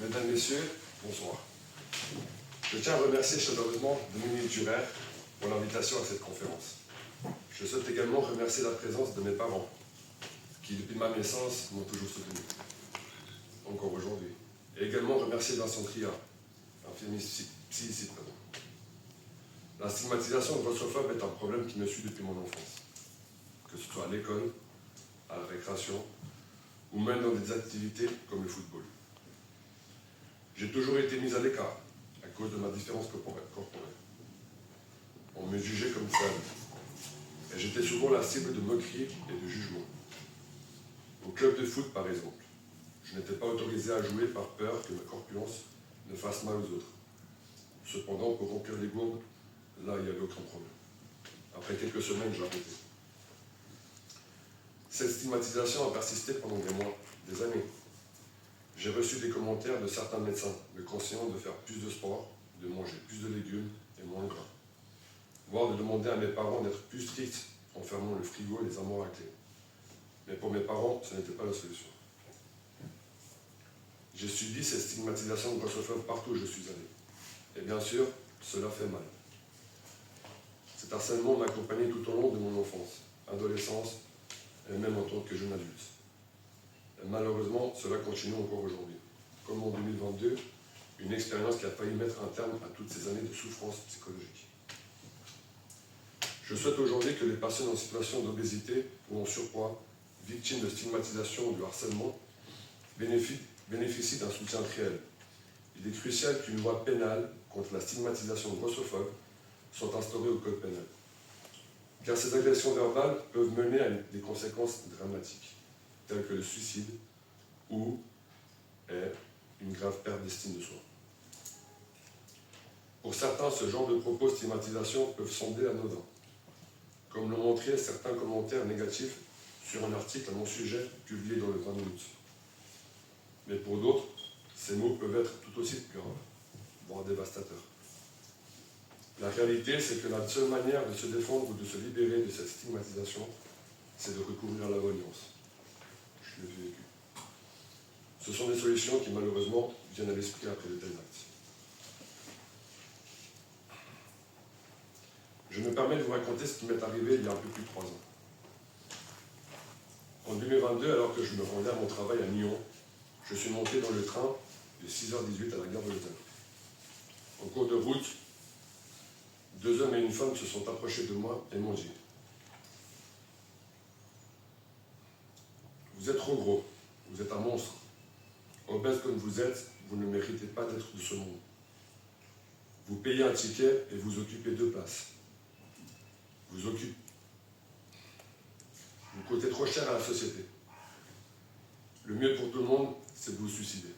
Mesdames, Messieurs, bonsoir. Je tiens à remercier chaleureusement Dominique Durer pour l'invitation à cette conférence. Je souhaite également remercier la présence de mes parents, qui depuis ma naissance m'ont toujours soutenu, encore aujourd'hui. Et également remercier Vincent Triat, infirmier psy. La stigmatisation grossophobe est un problème qui me suit depuis mon enfance, que ce soit à l'école, à la récréation, ou même dans des activités comme le football. J'ai toujours été mis à l'écart à cause de ma différence corporelle. On me jugeait comme faible, et j'étais souvent la cible de moqueries et de jugements. Au club de foot, par exemple, je n'étais pas autorisé à jouer par peur que ma corpulence ne fasse mal aux autres. Cependant, pour remplir les gourbes, là, il n'y avait aucun problème. Après quelques semaines, j'ai arrêté. Cette stigmatisation a persisté pendant des mois, des années. J'ai reçu des commentaires de certains médecins me conseillant de faire plus de sport, de manger plus de légumes et moins gras, voire de demander à mes parents d'être plus stricts en fermant le frigo et les armoires à clé. Mais pour mes parents, ce n'était pas la solution. J'ai subi cette stigmatisation grossophobe partout où je suis allé. Et bien sûr, cela fait mal. Cet harcèlement m'a accompagné tout au long de mon enfance, adolescence et même en tant que jeune adulte. Et malheureusement, cela continue encore aujourd'hui. Comme en 2022, une expérience qui a failli mettre un terme à toutes ces années de souffrance psychologique. Je souhaite aujourd'hui que les personnes en situation d'obésité ou en surpoids, victimes de stigmatisation ou de harcèlement, bénéficient d'un soutien réel. Il est crucial qu'une loi pénale contre la stigmatisation grossophobe soit instaurée au code pénal. Car ces agressions verbales peuvent mener à des conséquences dramatiques, telles que le suicide ou une grave perte d'estime de soi. Pour certains, ce genre de propos stigmatisation peuvent sembler anodins, comme l'ont montré certains commentaires négatifs sur un article à mon sujet publié dans le 20 août. Mais pour d'autres, ces mots peuvent être tout aussi graves, voire dévastateurs. La réalité, c'est que la seule manière de se défendre ou de se libérer de cette stigmatisation, c'est de recourir à la violence. Je l'ai vécu. Ce sont des solutions qui, malheureusement, viennent à l'esprit après de tels actes. Je me permets de vous raconter ce qui m'est arrivé il y a un peu plus de 3 ans. En 2022, alors que je me rendais à mon travail à Nyon, je suis monté dans le train de 6h18 à la gare de Lausanne. En cours de route, 2 hommes et une femme se sont approchés de moi et m'ont dit « Vous êtes trop gros, vous êtes un monstre. Obèse comme vous êtes, vous ne méritez pas d'être de ce monde. Vous payez un ticket et vous occupez 2 places. Vous coûtez trop cher à la société. Le mieux pour tout le monde, c'est de vous suicider. »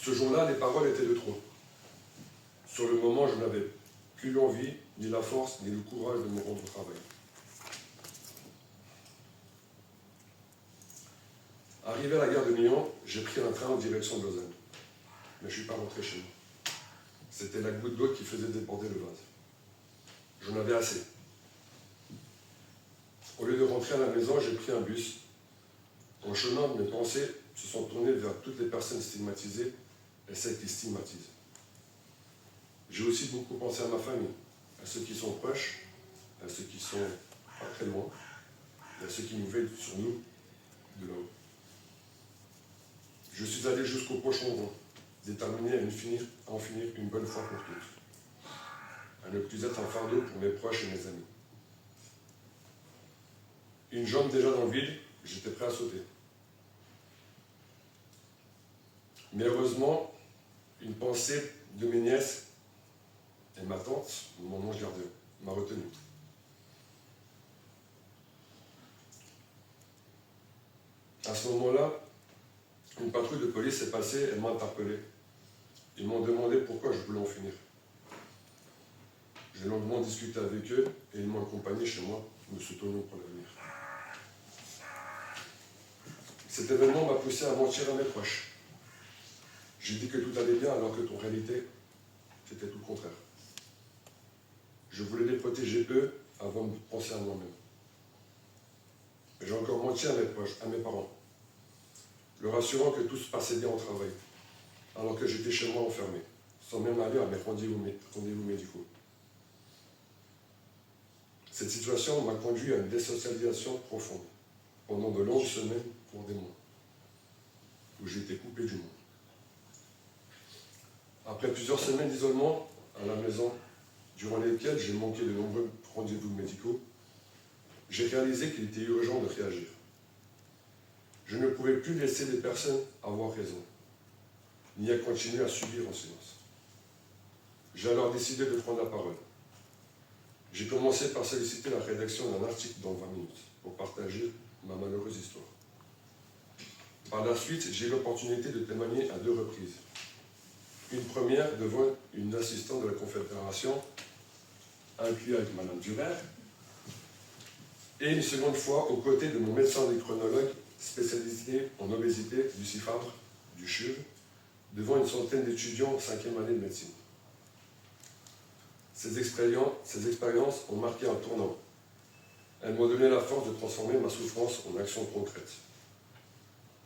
Ce jour-là, les paroles étaient de trop. Sur le moment, je n'avais plus l'envie, ni la force, ni le courage de me rendre au travail. Arrivé à la gare de Nyon, j'ai pris un train en direction de Lausanne. Mais je ne suis pas rentré chez moi. C'était la goutte d'eau qui faisait déborder le vase. J'en avais assez. Au lieu de rentrer à la maison, j'ai pris un bus. En chemin, mes pensées se sont tournées vers toutes les personnes stigmatisées et celles qui stigmatisent. J'ai aussi beaucoup pensé à ma famille, à ceux qui sont proches, à ceux qui sont pas très loin, et à ceux qui nous veillent sur nous de là-haut. Je suis allé jusqu'au pochon rond, déterminé à en finir une bonne fois pour toutes, à ne plus être un fardeau pour mes proches et mes amis. Une jambe déjà dans le vide, j'étais prêt à sauter. Mais heureusement, une pensée de mes nièces et ma tante, mon ange gardien, m'a retenu. À ce moment-là, une patrouille de police est passée et m'a interpellé. Ils m'ont demandé pourquoi je voulais en finir. J'ai longuement discuté avec eux et ils m'ont accompagné chez moi, me soutenant pour l'avenir. Cet événement m'a poussé à mentir à mes proches. J'ai dit que tout allait bien alors que en réalité, c'était tout le contraire. Je voulais les protéger eux avant de penser à moi-même. J'ai encore menti à mes proches, à mes parents, leur assurant que tout se passait bien au travail, alors que j'étais chez moi enfermé, sans même aller à mes rendez-vous médicaux. Cette situation m'a conduit à une désocialisation profonde, pendant de longues semaines, pour des mois, où j'ai été coupé du monde. Après plusieurs semaines d'isolement à la maison, durant lesquelles j'ai manqué de nombreux rendez-vous médicaux, j'ai réalisé qu'il était urgent de réagir. Je ne pouvais plus laisser les personnes avoir raison, ni à continuer à subir en silence. J'ai alors décidé de prendre la parole. J'ai commencé par solliciter la rédaction d'un article dans 20 minutes pour partager ma malheureuse histoire. Par la suite, j'ai eu l'opportunité de témoigner à 2 reprises. Une première devant une assistante de la Confédération, inclus avec Mme Durer, et une seconde fois aux côtés de mon médecin endocrinologue spécialisé en obésité du CIFABRE, du CHUV, devant une centaine d'étudiants en 5e année de médecine. Ces expériences ont marqué un tournant. Elles m'ont donné la force de transformer ma souffrance en action concrète.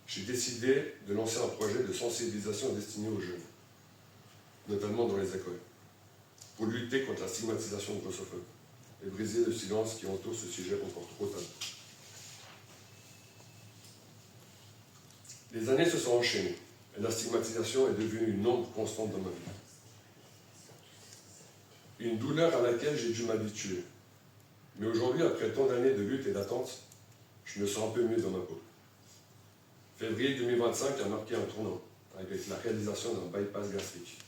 J'ai décidé de lancer un projet de sensibilisation destiné aux jeunes, notamment dans les écoles, pour lutter contre la stigmatisation grossophobe et briser le silence qui entoure ce sujet encore trop tabou. Les années se sont enchaînées et la stigmatisation est devenue une ombre constante dans ma vie. Une douleur à laquelle j'ai dû m'habituer. Mais aujourd'hui, après tant d'années de lutte et d'attente, je me sens un peu mieux dans ma peau. Février 2025 a marqué un tournant avec la réalisation d'un bypass gastrique,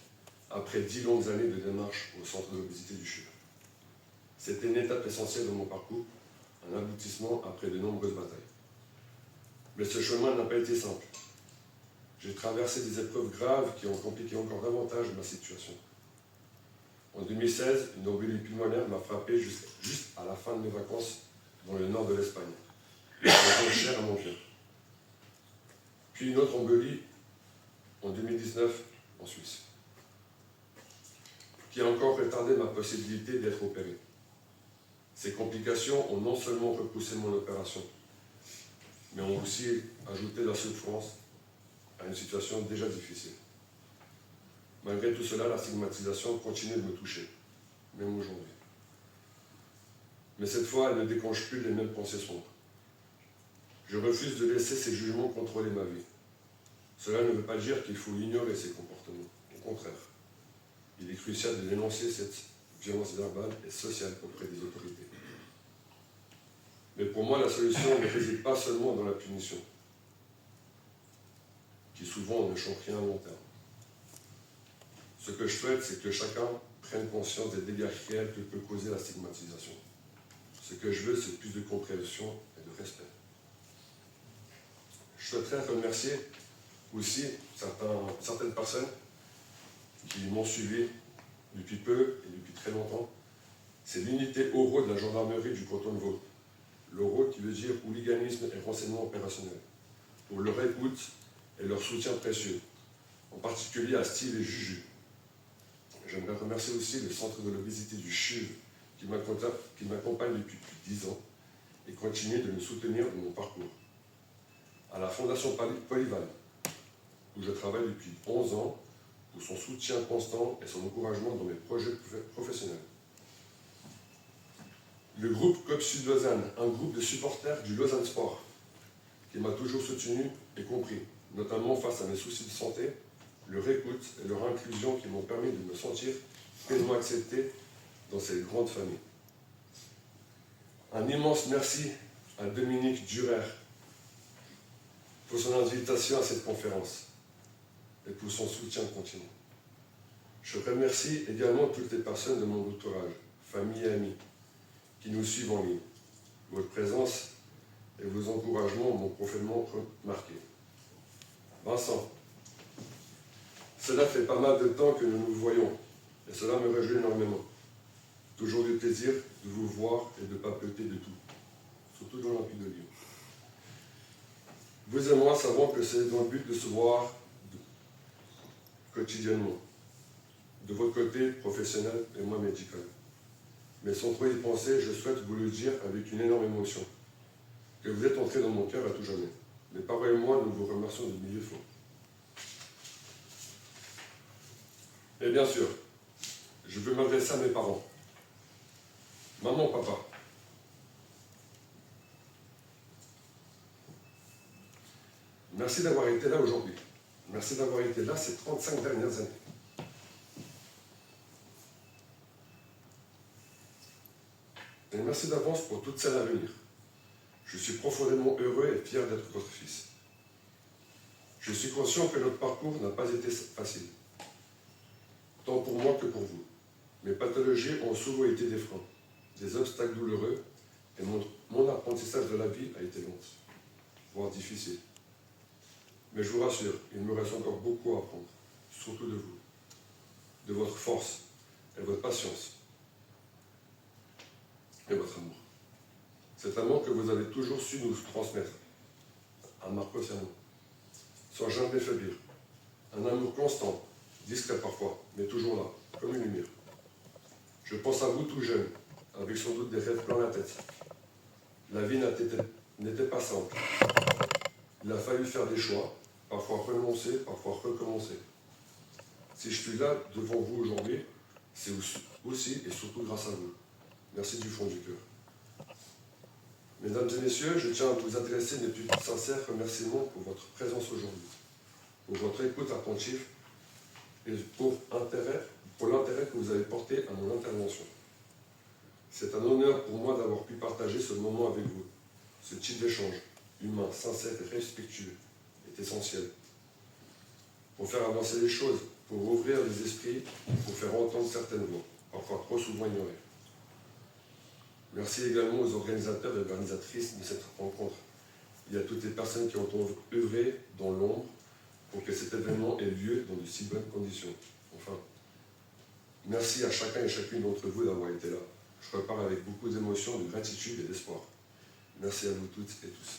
après 10 longues années de démarche au centre de l'obésité du CHUV. C'était une étape essentielle dans mon parcours, un aboutissement après de nombreuses batailles. Mais ce chemin n'a pas été simple. J'ai traversé des épreuves graves qui ont compliqué encore davantage ma situation. En 2016, une embolie pulmonaire m'a frappé juste à la fin de mes vacances dans le nord de l'Espagne, région chère à mon cœur. Puis une autre embolie en 2019 en Suisse, qui a encore retardé ma possibilité d'être opéré. Ces complications ont non seulement repoussé mon opération, mais ont aussi ajouté de la souffrance à une situation déjà difficile. Malgré tout cela, la stigmatisation continue de me toucher, même aujourd'hui. Mais cette fois, elle ne déclenche plus les mêmes pensées sombres. Je refuse de laisser ces jugements contrôler ma vie. Cela ne veut pas dire qu'il faut ignorer ces comportements. Au contraire, il est crucial de dénoncer cette violence verbale et sociale auprès des autorités. Mais pour moi, la solution ne réside pas seulement dans la punition, qui souvent ne change rien à long terme. Ce que je souhaite, c'est que chacun prenne conscience des dégâts réels que peut causer la stigmatisation. Ce que je veux, c'est plus de compréhension et de respect. Je souhaiterais remercier aussi certaines personnes qui m'ont suivi depuis peu et depuis très longtemps. C'est l'unité Oro de la gendarmerie du canton de Vaud. L'Oro qui veut dire hooliganisme et renseignement opérationnel. Pour leur écoute et leur soutien précieux, en particulier à Steve et Juju. J'aimerais remercier aussi le centre de l'obésité du CHUV qui m'accompagne depuis plus de 10 ans et continue de me soutenir dans mon parcours. À la Fondation Polyval, où je travaille depuis 11 ans, pour son soutien constant et son encouragement dans mes projets professionnels. Le groupe COP Sud Lausanne, un groupe de supporters du Lausanne Sport, qui m'a toujours soutenu et compris, notamment face à mes soucis de santé, leur écoute et leur inclusion qui m'ont permis de me sentir pleinement accepté dans cette grande famille. Un immense merci à Dominique Durer pour son invitation à cette conférence et pour son soutien continu. Je remercie également toutes les personnes de mon entourage, famille et amis, qui nous suivent en ligne. Votre présence et vos encouragements m'ont profondément marqué. Vincent, cela fait pas mal de temps que nous nous voyons, et cela me réjouit énormément. Toujours du plaisir de vous voir et de papeter de tout, surtout dans l'Empire de Lyon. Vous et moi savons que c'est dans le but de se voir quotidiennement, de votre côté professionnel et moi médical. Mais sans trop y penser, je souhaite vous le dire avec une énorme émotion. que vous êtes entrés dans mon cœur à tout jamais. Mes parents et moi, nous vous remercions de mille fois. Et bien sûr, je veux m'adresser à mes parents. Maman, papa, merci d'avoir été là aujourd'hui. Merci d'avoir été là ces 35 dernières années. Et merci d'avance pour toutes celles à venir. Je suis profondément heureux et fier d'être votre fils. Je suis conscient que notre parcours n'a pas été facile, tant pour moi que pour vous. Mes pathologies ont souvent été des freins, des obstacles douloureux, et mon apprentissage de la vie a été long, voire difficile. Mais je vous rassure, il me reste encore beaucoup à apprendre, surtout de vous, de votre force et votre patience et votre amour. Cet amour que vous avez toujours su nous transmettre, à Marcos et à nous, sans jamais faiblir. Un amour constant, discret parfois, mais toujours là, comme une lumière. Je pense à vous tout jeune, avec sans doute des rêves plein la tête. La vie n'était pas simple. Il a fallu faire des choix, parfois renoncer, parfois recommencer. Si je suis là devant vous aujourd'hui, c'est aussi et surtout grâce à vous. Merci du fond du cœur. Mesdames et messieurs, je tiens à vous adresser mes plus sincères remerciements pour votre présence aujourd'hui, pour votre écoute attentive et pour l'intérêt que vous avez porté à mon intervention. C'est un honneur pour moi d'avoir pu partager ce moment avec vous. Ce type d'échange, humain, sincère et respectueux, est essentiel. Pour faire avancer les choses, pour ouvrir les esprits, pour faire entendre certaines voix, parfois trop souvent ignorées. Merci également aux organisateurs et organisatrices de cette rencontre. Il y a toutes les personnes qui ont œuvré dans l'ombre pour que cet événement ait lieu dans de si bonnes conditions. Enfin, merci à chacun et chacune d'entre vous d'avoir été là. Je repars avec beaucoup d'émotion, de gratitude et d'espoir. Merci à vous toutes et tous.